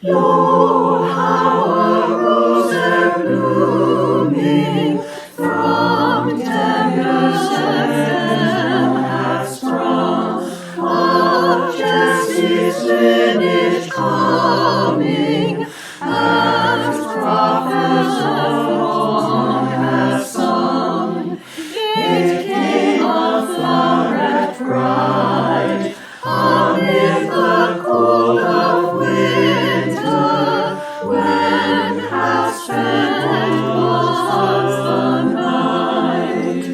Lo, how a rose blooming from tender stem hath sprung, of Jesse's lineage coming, as prophets of long have sung. It came a floweret bright amid the cold of winter, when half spent was the night.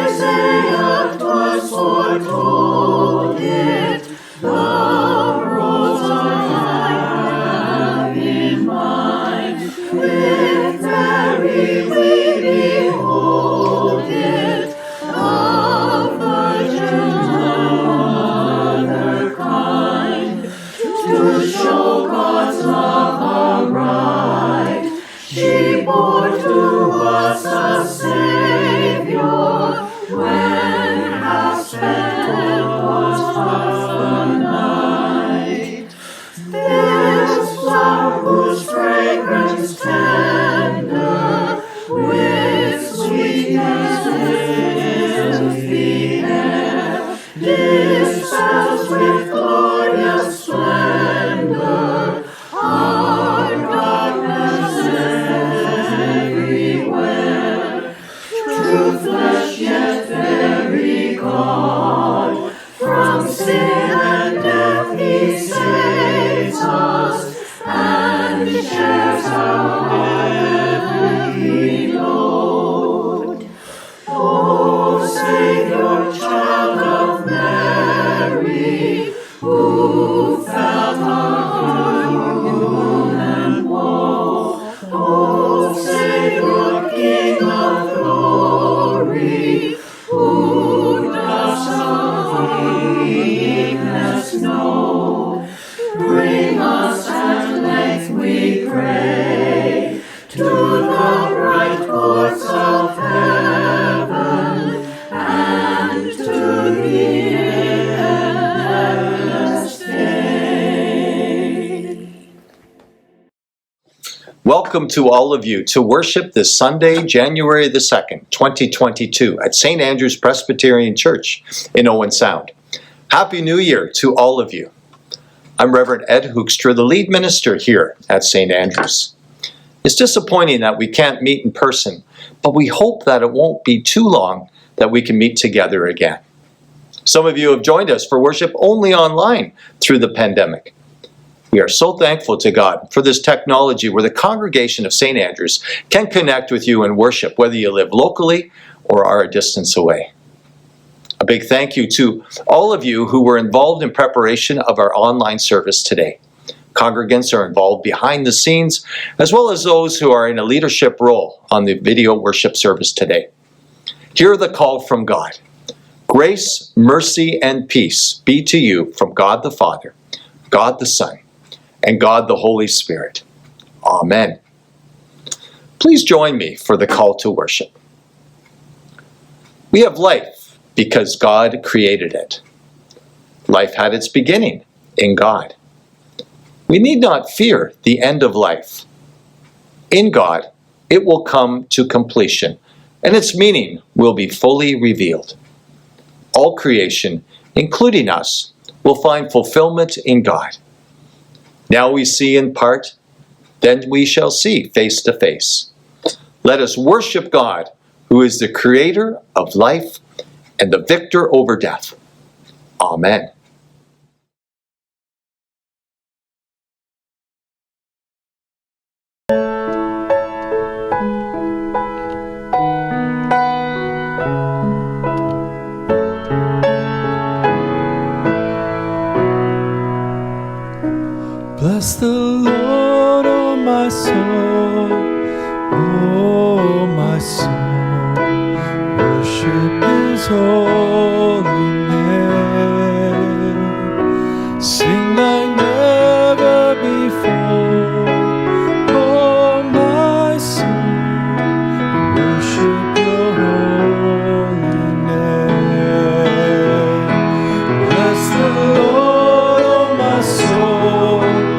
Isaiah 'twas foretold it, the rose I have in mind. With Mary we behold it, the Virgin Mother kind. To show God's love aright, she bore to us a Savior, when half spent was the night. This flower whose fragrance tender, with sweetness fills the air, dispels with glorious splendor our darkness everywhere. True flesh, yet very God, from sin and death he saves us, and shares our heavenly load. O Savior, child of Mary, who felt our human woe. O Savior, King of glory, who dost our weakness know. Bring us at length, we pray, to the bright courts of heaven, and to the endless day. Welcome to all of you to worship this Sunday, January the 2nd, 2022 at St. Andrew's Presbyterian Church in Owen Sound. Happy New Year to all of you. I'm Reverend Ed Hoekstra, the lead minister here at St. Andrew's. It's disappointing that we can't meet in person, but we hope that it won't be too long that we can meet together again. Some of you have joined us for worship only online through the pandemic. We are so thankful to God for this technology where the congregation of St. Andrew's can connect with you in worship, whether you live locally or are a distance away. A big thank you to all of you who were involved in preparation of our online service today. Congregants are involved behind the scenes, as well as those who are in a leadership role on the video worship service today. Hear the call from God. Grace, mercy, and peace be to you from God the Father, God the Son, and God the Holy Spirit. Amen. Please join me for the call to worship. We have life because God created it. Life had its beginning in God. We need not fear the end of life. In God, it will come to completion, and its meaning will be fully revealed. All creation, including us, will find fulfillment in God. Now we see in part, then we shall see face to face. Let us worship God, who is the creator of life and the victor over death. Amen. Bless the Lord, oh my soul, oh my soul. Worship His holy name. Sing like never before, oh my soul. Worship Your holy name. Bless the Lord, oh my soul.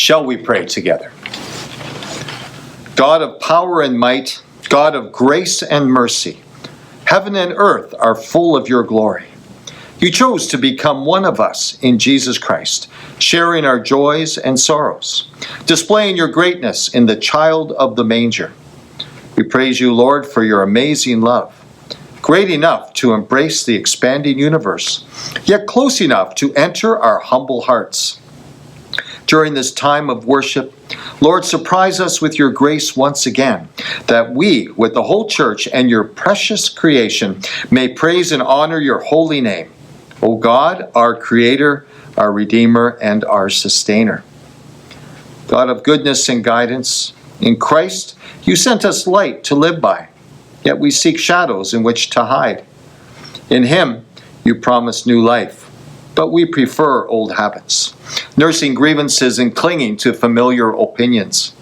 Shall we pray together? God of power and might, God of grace and mercy, heaven and earth are full of your glory. You chose to become one of us in Jesus Christ, sharing our joys and sorrows, displaying your greatness in the child of the manger. We praise you, Lord, for your amazing love, great enough to embrace the expanding universe, yet close enough to enter our humble hearts. During this time of worship, Lord, surprise us with your grace once again, that we, with the whole church and your precious creation, may praise and honor your holy name, O God, our Creator, our Redeemer, and our Sustainer. God of goodness and guidance, in Christ you sent us light to live by, yet we seek shadows in which to hide. In him you promise new life, but we prefer old habits, nursing grievances and clinging to familiar opinions.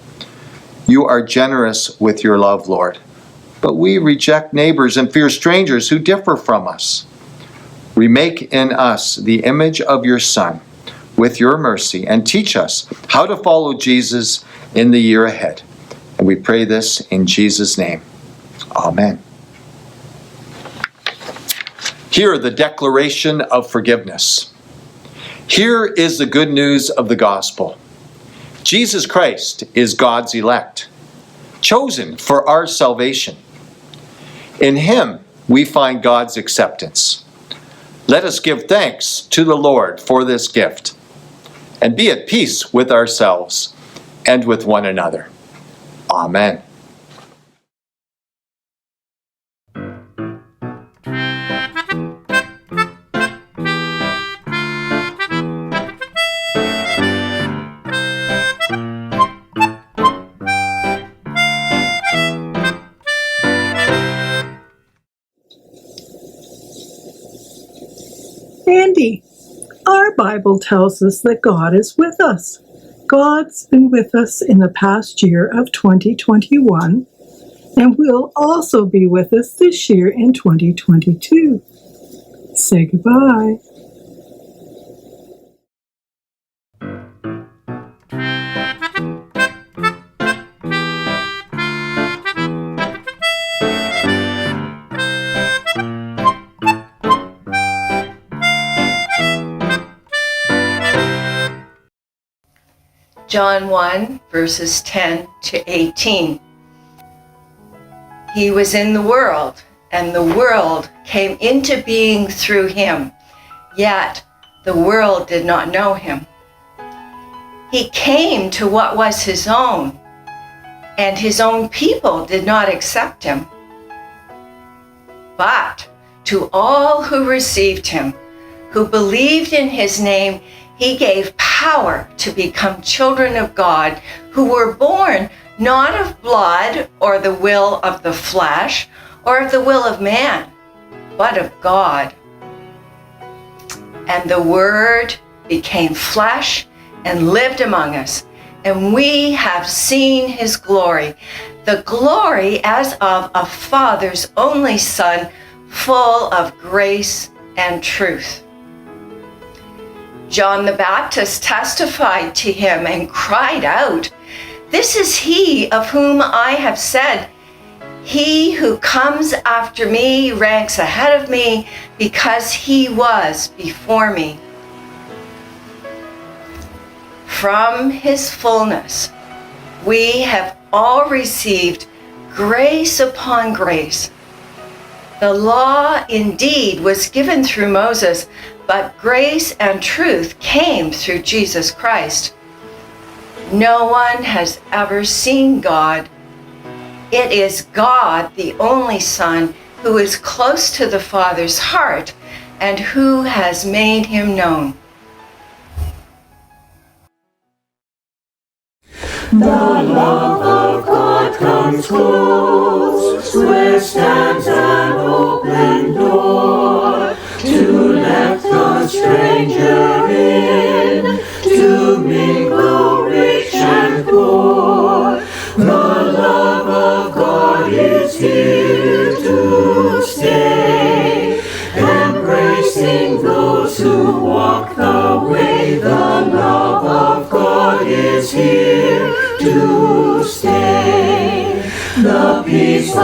You are generous with your love, Lord, but we reject neighbors and fear strangers who differ from us. Remake in us the image of your Son with your mercy and teach us how to follow Jesus in the year ahead. And we pray this in Jesus' name. Amen. Hear the declaration of forgiveness. Here is the good news of the gospel. Jesus Christ is God's elect, chosen for our salvation. In him we find God's acceptance. Let us give thanks to the Lord for this gift, and be at peace with ourselves and with one another. Amen. Andy, our Bible tells us that God is with us. God's been with us in the past year of 2021 and will also be with us this year in 2022. Say goodbye. John 1, verses 10 to 18. He was in the world, and the world came into being through him, yet the world did not know him. He came to what was his own, and his own people did not accept him. But to all who received him, who believed in his name, he gave power to become children of God, who were born not of blood or the will of the flesh or of the will of man, but of God. And the Word became flesh and lived among us, and we have seen his glory, the glory as of a Father's only Son, full of grace and truth. John the Baptist testified to him and cried out, "This is he of whom I have said, he who comes after me ranks ahead of me because he was before me." From his fullness, we have all received grace upon grace. The law indeed was given through Moses, but grace and truth came through Jesus Christ. No one has ever seen God. It is God, the only Son, who is close to the Father's heart and who has made him known. The love of God comes close, where stands an open door, to let the stranger in, to mingle rich and poor. The love of God is here to stay, embracing those who walk the way. The love of God is here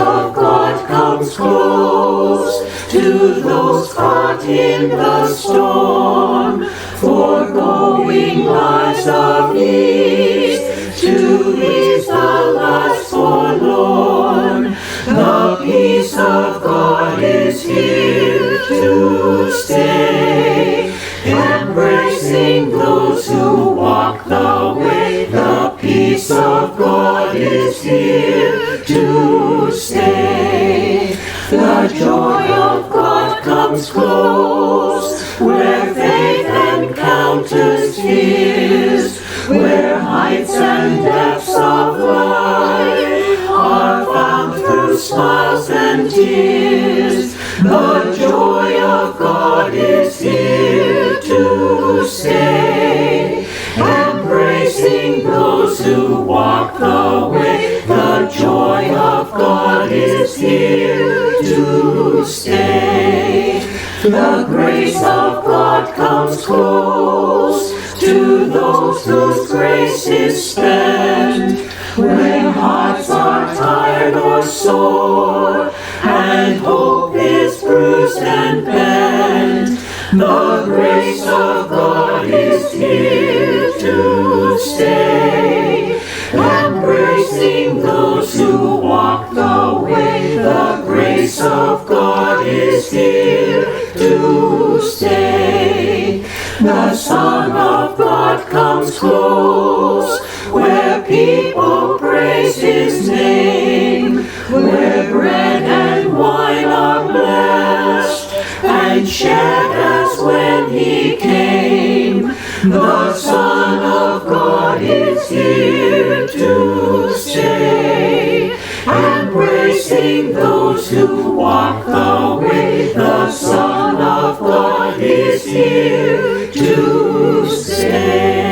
of God comes close to those caught in the storm, foregoing lives of ease to ease the lives forlorn. The peace of God is here to stay, embracing those who walk the way. The peace of God is here to stay. The joy of God comes close where faith encounters fears, where heights and depths of life are found through smiles and tears. The joy of God is here to stay, embracing those who walk the way. The joy of God is here to stay. The grace of God comes close to those whose grace is spent, when hearts are tired or sore, and hope is bruised and bent. The grace of God is here to stay, embracing those who walk the way. The grace of God is here to stay. The Son of God comes close where people praise His name, where bread and wine are blessed and shared as when He came. The Son of God is here to stay, embracing those who walk the way. The Son of God is here to stay.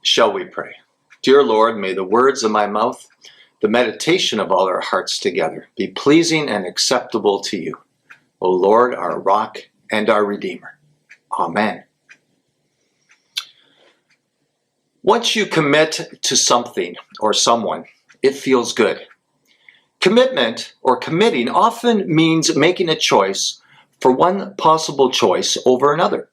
Shall we pray? Dear Lord, may the words of my mouth, the meditation of all our hearts together, be pleasing and acceptable to you, O Lord, our rock and our Redeemer. Amen. Once you commit to something or someone, it feels good. Commitment or committing often means making a choice for one possible choice over another.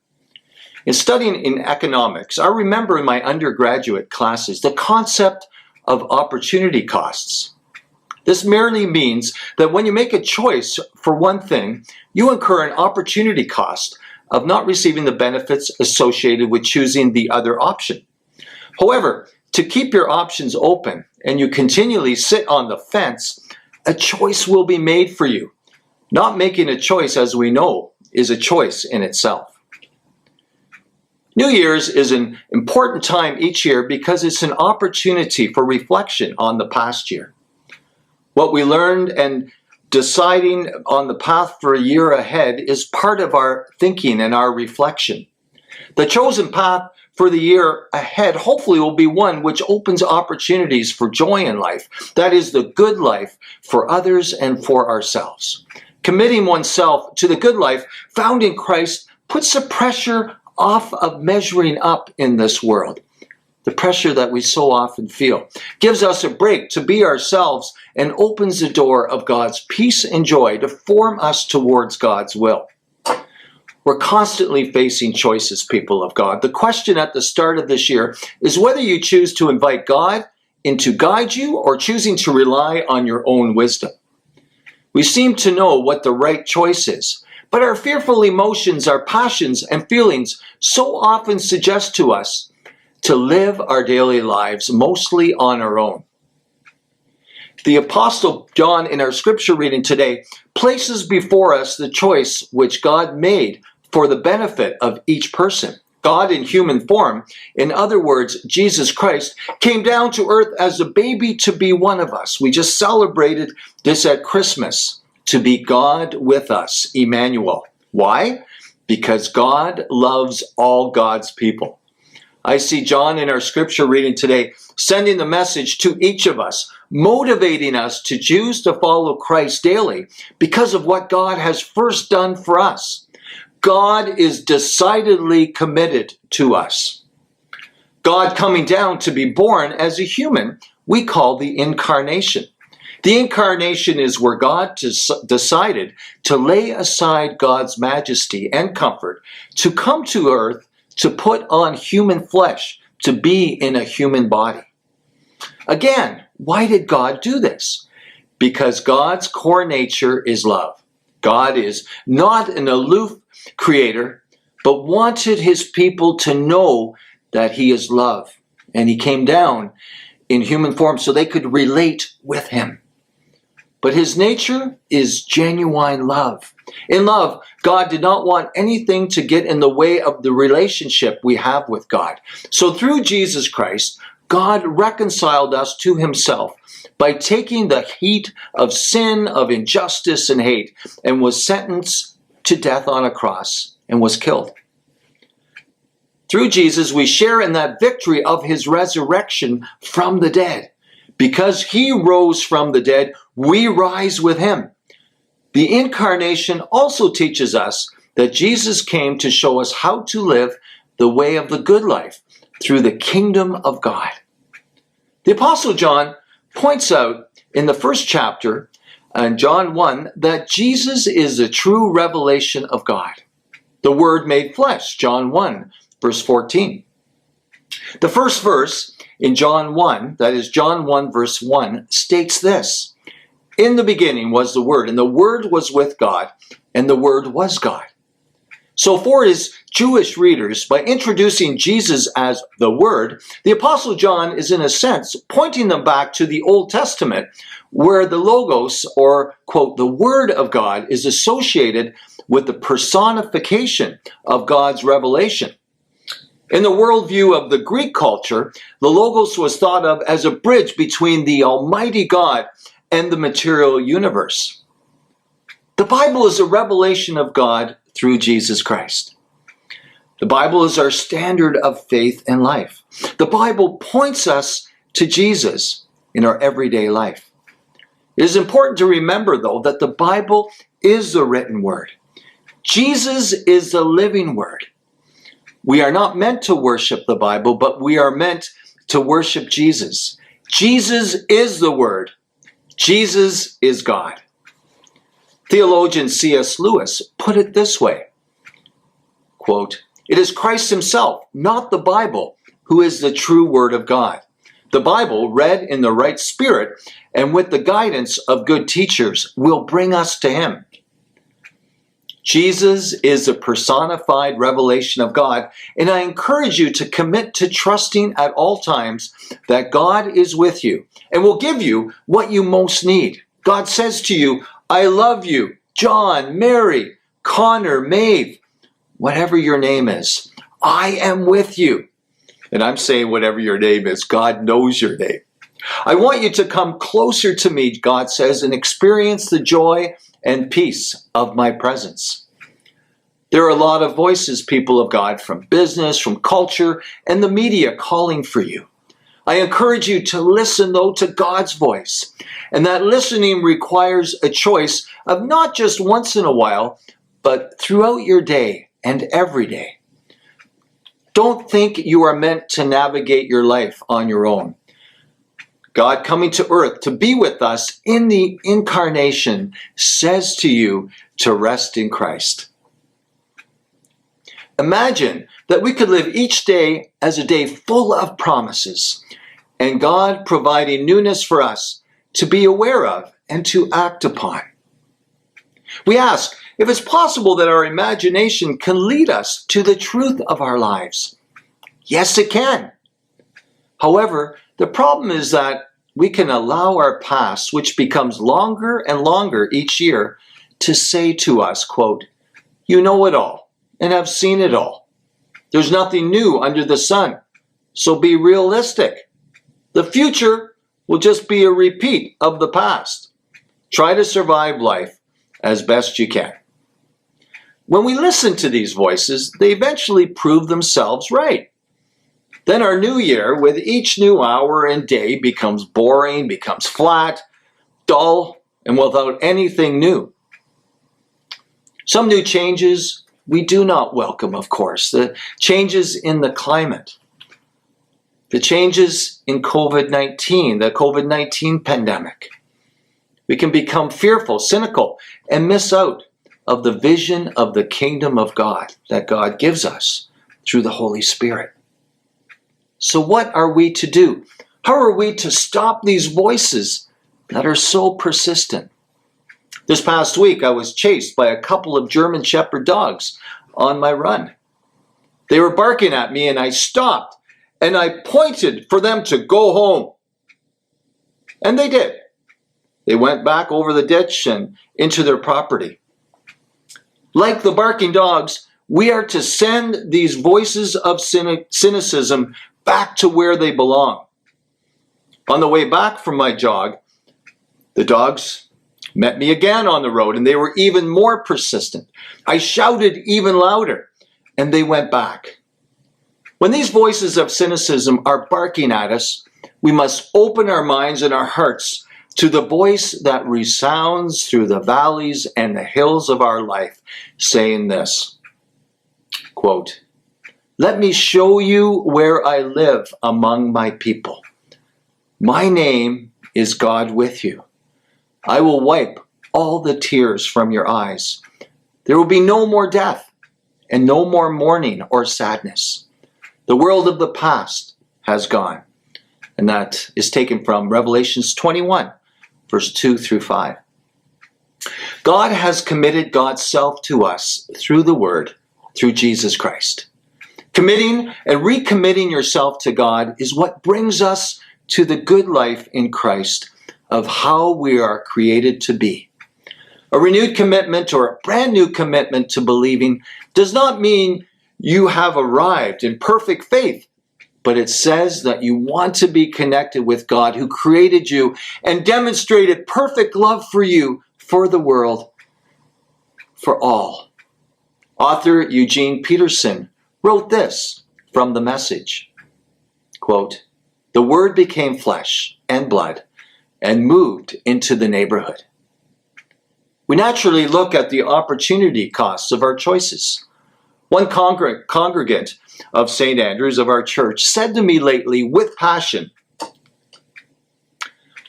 In studying in economics, I remember in my undergraduate classes the concept of opportunity costs. This merely means that when you make a choice for one thing, you incur an opportunity cost of not receiving the benefits associated with choosing the other option. However, to keep your options open and you continually sit on the fence, a choice will be made for you. Not making a choice, as we know, is a choice in itself. New Year's is an important time each year because it's an opportunity for reflection on the past year. What we learned and deciding on the path for a year ahead is part of our thinking and our reflection. The chosen path for the year ahead hopefully will be one which opens opportunities for joy in life. That is the good life for others and for ourselves. Committing oneself to the good life found in Christ puts the pressure off of measuring up in this world. The pressure that we so often feel gives us a break to be ourselves and opens the door of God's peace and joy to form us towards God's will. We're constantly facing choices, people of God. The question at the start of this year is whether you choose to invite God in to guide you or choosing to rely on your own wisdom. We seem to know what the right choice is, but our fearful emotions, our passions, and feelings so often suggest to us to live our daily lives mostly on our own. The Apostle John in our scripture reading today places before us the choice which God made for the benefit of each person. God in human form, in other words, Jesus Christ, came down to earth as a baby to be one of us. We just celebrated this at Christmas, to be God with us, Emmanuel. Why? Because God loves all God's people. I see John in our scripture reading today sending the message to each of us, motivating us to choose to follow Christ daily because of what God has first done for us. God is decidedly committed to us. God coming down to be born as a human we call the incarnation. The incarnation is where God decided to lay aside God's majesty and comfort to come to earth to put on human flesh, to be in a human body. Again, why did God do this? Because God's core nature is love. God is not an aloof creator, but wanted his people to know that he is love. And he came down in human form so they could relate with him. But his nature is genuine love. In love, God did not want anything to get in the way of the relationship we have with God. So through Jesus Christ, God reconciled us to himself by taking the heat of sin, of injustice and hate, and was sentenced to death on a cross and was killed. Through Jesus, we share in that victory of his resurrection from the dead. Because he rose from the dead, we rise with him. The incarnation also teaches us that Jesus came to show us how to live the way of the good life through the kingdom of God. The Apostle John points out in the first chapter, in John 1, that Jesus is the true revelation of God. The Word made flesh, John 1, verse 14. The first verse in John 1, that is John 1, verse 1, states this: "In the beginning was the Word, and the Word was with God, and the Word was God." So for his Jewish readers, by introducing Jesus as the Word, the Apostle John is in a sense pointing them back to the Old Testament, where the Logos, or quote, the Word of God, is associated with the personification of God's revelation. In the worldview of the Greek culture, the Logos was thought of as a bridge between the Almighty God and the material universe. The Bible is a revelation of God through Jesus Christ. The Bible is our standard of faith and life. The Bible points us to Jesus in our everyday life. It is important to remember, though, that the Bible is the written word. Jesus is the living word. We are not meant to worship the Bible, but we are meant to worship Jesus. Jesus is the Word. Jesus is God. Theologian C.S. Lewis put it this way, quote, "It is Christ himself, not the Bible, who is the true Word of God. The Bible, read in the right spirit and with the guidance of good teachers, will bring us to him." Jesus is a personified revelation of God, and I encourage you to commit to trusting at all times that God is with you and will give you what you most need. God says to you, "I love you, John, Mary, Connor, Maeve, whatever your name is. I am with you." And I'm saying whatever your name is, God knows your name. "I want you to come closer to me," God says, "and experience the joy and peace of my presence." There are a lot of voices, people of God, from business, from culture, and the media calling for you. I encourage you to listen, though, to God's voice. And that listening requires a choice of not just once in a while, but throughout your day and every day. Don't think you are meant to navigate your life on your own. God coming to earth to be with us in the incarnation says to you to rest in Christ. Imagine that we could live each day as a day full of promises, and God providing newness for us to be aware of and to act upon. We ask if it's possible that our imagination can lead us to the truth of our lives. Yes, it can. However, the problem is that we can allow our past, which becomes longer and longer each year, to say to us, quote, "You know it all and have seen it all. There's nothing new under the sun, so be realistic. The future will just be a repeat of the past. Try to survive life as best you can." When we listen to these voices, they eventually prove themselves right. Then our new year, with each new hour and day, becomes boring, becomes flat, dull, and without anything new. Some new changes we do not welcome, of course, the changes in the climate. the changes in COVID-19, the COVID-19 pandemic. We can become fearful, cynical, and miss out of the vision of the kingdom of God that God gives us through the Holy Spirit. So what are we to do? How are we to stop these voices that are so persistent? This past week, I was chased by a couple of German Shepherd dogs on my run. They were barking at me, and I stopped, and I pointed for them to go home. And they did. They went back over the ditch and into their property. Like the barking dogs, we are to send these voices of cynicism back to where they belong. On the way back from my jog, the dogs met me again on the road, and they were even more persistent. I shouted even louder, and they went back. When these voices of cynicism are barking at us, we must open our minds and our hearts to the voice that resounds through the valleys and the hills of our life, saying this, quote, "Let me show you where I live among my people. My name is God with you. I will wipe all the tears from your eyes. There will be no more death and no more mourning or sadness. The world of the past has gone." And that is taken from Revelations 21, verse 2 through 5. God has committed God's self to us through the Word, through Jesus Christ. Committing and recommitting yourself to God is what brings us to the good life in Christ of how we are created to be. A renewed commitment or a brand new commitment to believing does not mean you have arrived in perfect faith, but it says that you want to be connected with God who created you and demonstrated perfect love for you, for the world, for all. Author Eugene Peterson wrote this from the Message, quote, "The Word became flesh and blood and moved into the neighborhood." We naturally look at the opportunity costs of our choices. One congregant of St. Andrew's of our church said to me lately with passion,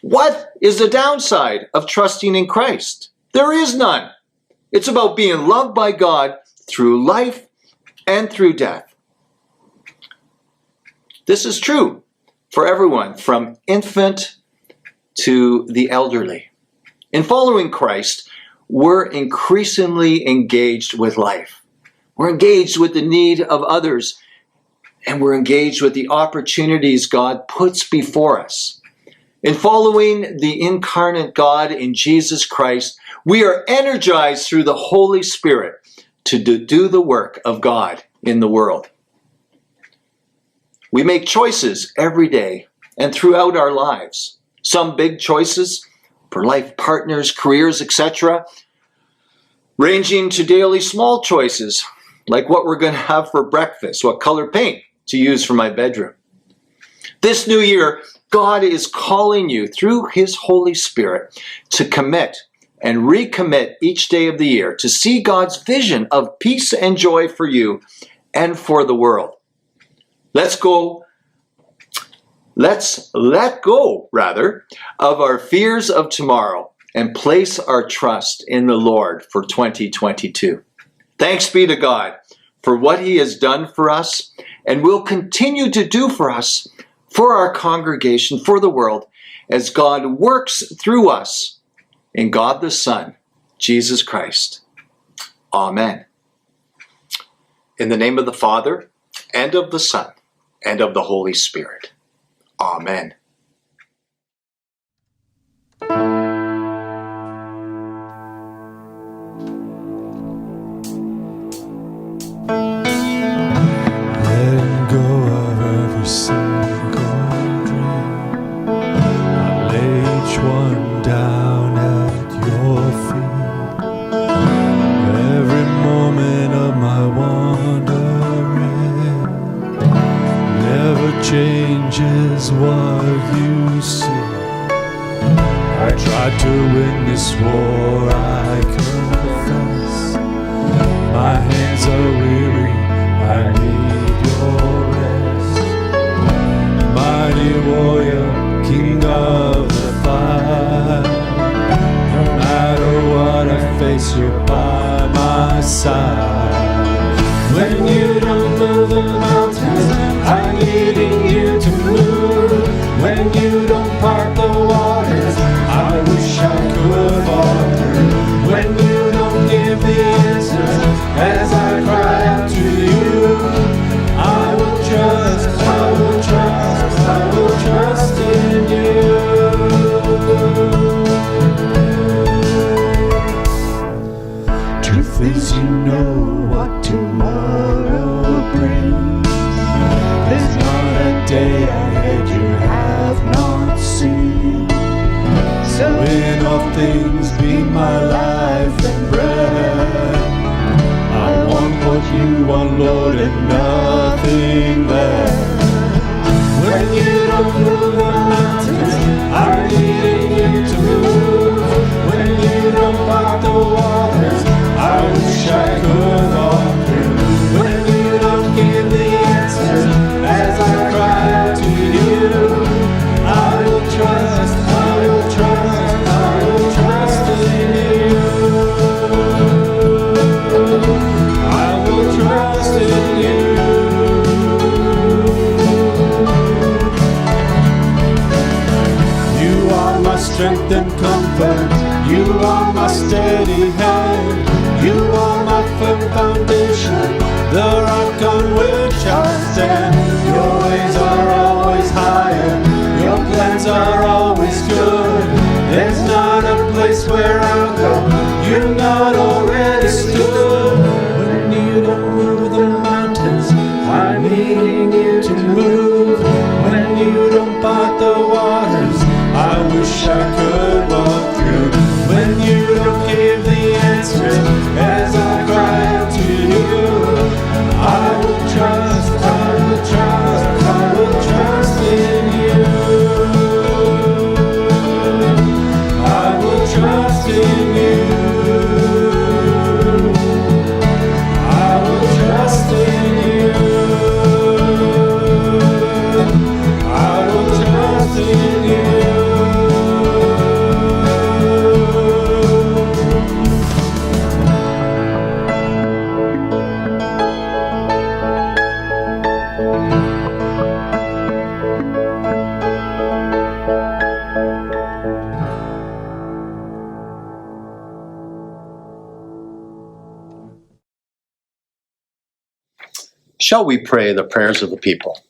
"What is the downside of trusting in Christ? There is none. It's about being loved by God through life and through death." This is true for everyone from infant to the elderly. In following Christ, we're increasingly engaged with life. We're engaged with the need of others, and we're engaged with the opportunities God puts before us. In following the incarnate God in Jesus Christ, we are energized through the Holy Spirit to do the work of God in the world. We make choices every day and throughout our lives. Some big choices for life partners, careers, etc., ranging to daily small choices, like what we're going to have for breakfast, what color paint to use for my bedroom. This new year, God is calling you through His Holy Spirit to commit and recommit each day of the year to see God's vision of peace and joy for you and for the world. Let's let go, of our fears of tomorrow and place our trust in the Lord for 2022. Thanks be to God for what He has done for us and will continue to do for us, for our congregation, for the world, as God works through us in God the Son, Jesus Christ. Amen. In the name of the Father, and of the Son, and of the Holy Spirit. Amen. Letting go of every single dream, I lay each one down at your feet. Every moment of my wandering never changes what you see. I tried to win this war, I confess. My hands are weary, I need your rest. here by my side. When you don't move the mountains, I'm needing you to move. When you don't part the waters, I wish I could walk through. When you don't give the answers, as I cry out to you, I will trust, I will trust, I will trust in you. Truth is, you know what tomorrow brings. There's not a day ahead you have not seen. So in all things be my life and breath. I want what you want, Lord, and nothing less. When you don't move the mountains, I'm needing you to move. When you don't part the waters, I wish I could walk through. When you don't give the answers, as I cry out to you, I will trust, I will trust, I will trust in you. I will trust in you. You are my strength and comfort. You are my steady hand. You are my firm foundation, the rock on which I stand. Your ways are always higher. Your plans are always good. There's not a place where I'll go you've not already stood. When you don't move the mountains, I'm needing you to move. When you don't part the waters, I wish I could walk through. When you don't give the answers, as I cry out to you, I will trust, I will trust, I will trust in you. I will trust in you. I will trust in you. I will trust in you. Shall we pray the prayers of the people?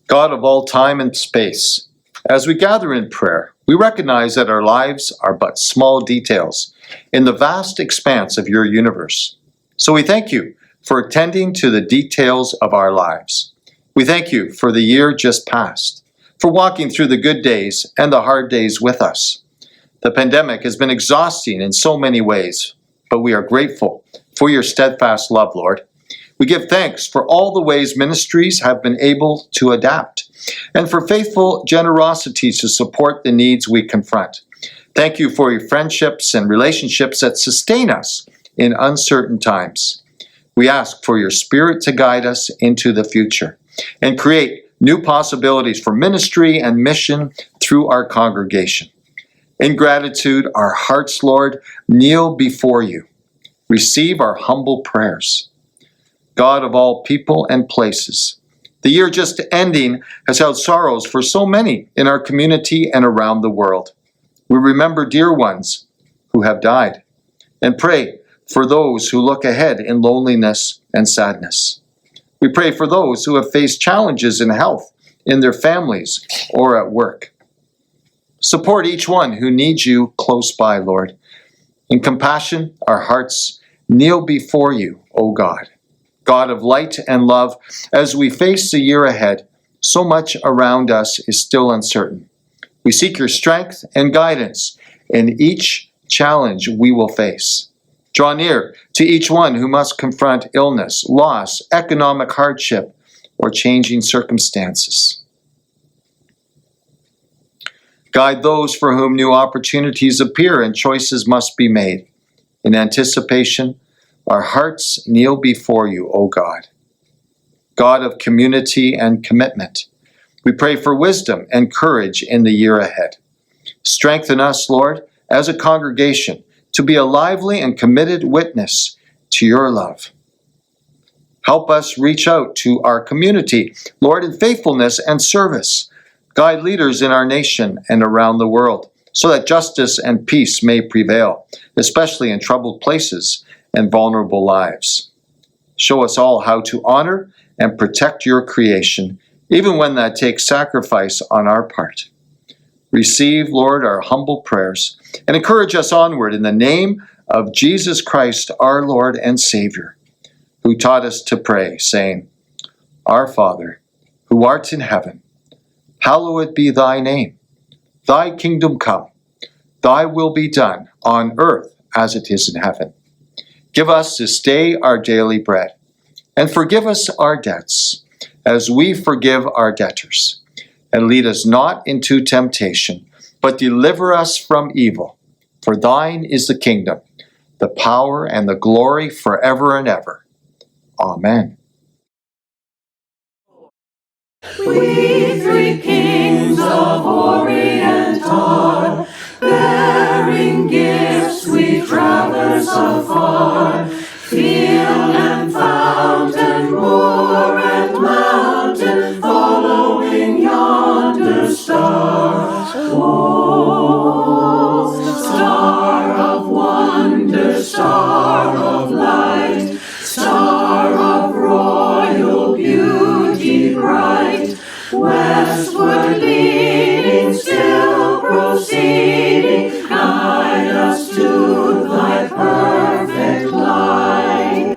God of all time and space, as we gather in prayer, we recognize that our lives are but small details in the vast expanse of your universe. So we thank you for attending to the details of our lives. We thank you for the year just passed, for walking through the good days and the hard days with us. The pandemic has been exhausting in so many ways, but we are grateful for your steadfast love, Lord. We give thanks for all the ways ministries have been able to adapt, and for faithful generosity to support the needs we confront. Thank you for your friendships and relationships that sustain us in uncertain times. We ask for your Spirit to guide us into the future and create new possibilities for ministry and mission through our congregation. In gratitude, our hearts, Lord, kneel before you. Receive our humble prayers. God of all people and places, the year just ending has held sorrows for so many in our community and around the world. We remember dear ones who have died and pray for those who look ahead in loneliness and sadness. We pray for those who have faced challenges in health, in their families, or at work. Support each one who needs you close by, Lord. In compassion, our hearts kneel before you, O God. God of light and love, as we face the year ahead, so much around us is still uncertain. We seek your strength and guidance in each challenge we will face. Draw near to each one who must confront illness, loss, economic hardship, or changing circumstances. Guide those for whom new opportunities appear and choices must be made. In anticipation, our hearts kneel before you, O God. God of community and commitment, we pray for wisdom and courage in the year ahead. Strengthen us, Lord, as a congregation to be a lively and committed witness to your love. Help us reach out to our community, Lord, in faithfulness and service. Guide leaders in our nation and around the world, so that justice and peace may prevail, especially in troubled places and vulnerable lives. Show us all how to honor and protect your creation, even when that takes sacrifice on our part. Receive, Lord, our humble prayers, and encourage us onward in the name of Jesus Christ, our Lord and Savior, who taught us to pray, saying, Our Father, who art in heaven, hallowed be thy name. Thy kingdom come. Thy will be done on earth as it is in heaven. Give us this day our daily bread, and forgive us our debts, as we forgive our debtors. And lead us not into temptation, but deliver us from evil. For thine is the kingdom, the power, and the glory forever and ever. Amen. We three kings of Orient are, bearing gifts we traverse afar. Field and fountain, moor and mountain, following yonder star. Oh, star of wonder, star of light, star of royal beauty bright, westward leading, still proceeding, guide us to thy perfect light.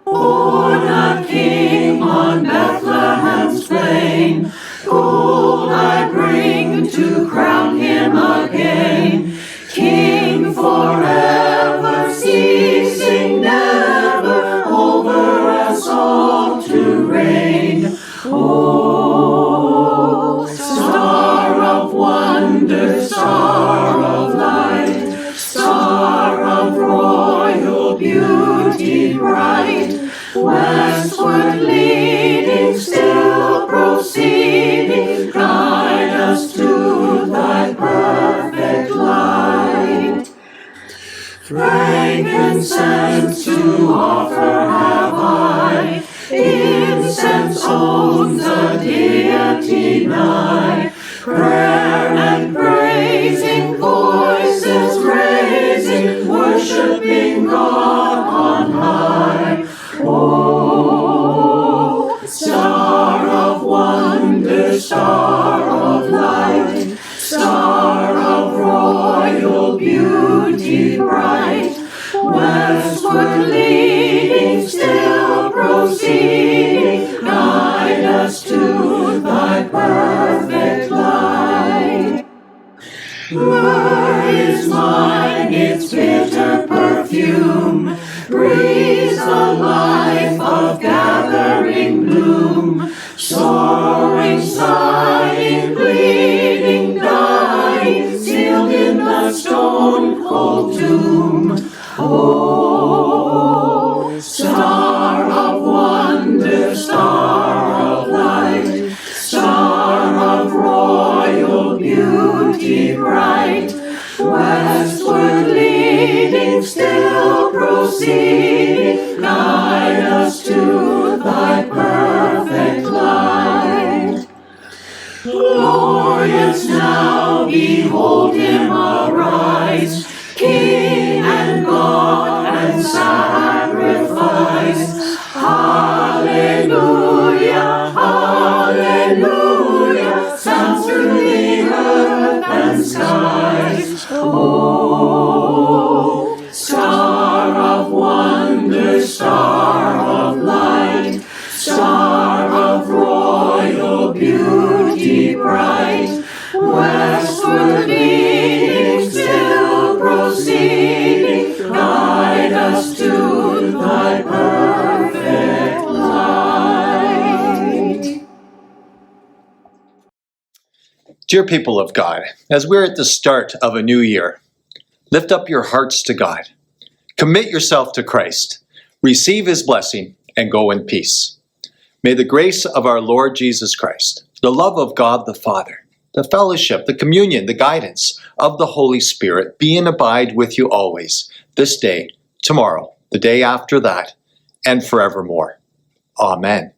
Born a king on Bethlehem's plain, gold I bring to crown him again. King forever, ceasing never, over us all to reign. Oh, star of wonder, star of light, star of royal beauty bright, westward leading, still proceeding, guide us to thy perfect light. Frankincense to offer have I, incense owns the deity nigh. Prayer and praising, voices raising, worshiping God on high. Oh, star of wonder, star of light, star of royal beauty bright, westward leading, still proceeding, guide us to thy perfect light. Myrrh is mine, its bitter perfume breathes the life of gathering bloom. Soaring, sighing, bleeding, dying, sealed in the stone-cold tomb. Oh, star of wonder, star of light, star of royal beauty bright, westward leading, still proceeding, guide us to thy perfect light. Glorious now, behold him arise, King and God and sacrifice. Hallelujah, hallelujah, sounds through the earth and skies. Oh, star of wonder, star of light, star of royal beauty bright, westward leading, still proceeding, guide us to thy perfect light. Dear people of God, as we're at the start of a new year, lift up your hearts to God. Commit yourself to Christ. Receive his blessing and go in peace. May the grace of our Lord Jesus Christ, the love of God the Father, the fellowship, the communion, the guidance of the Holy Spirit be and abide with you always, this day, tomorrow, the day after that, and forevermore. Amen.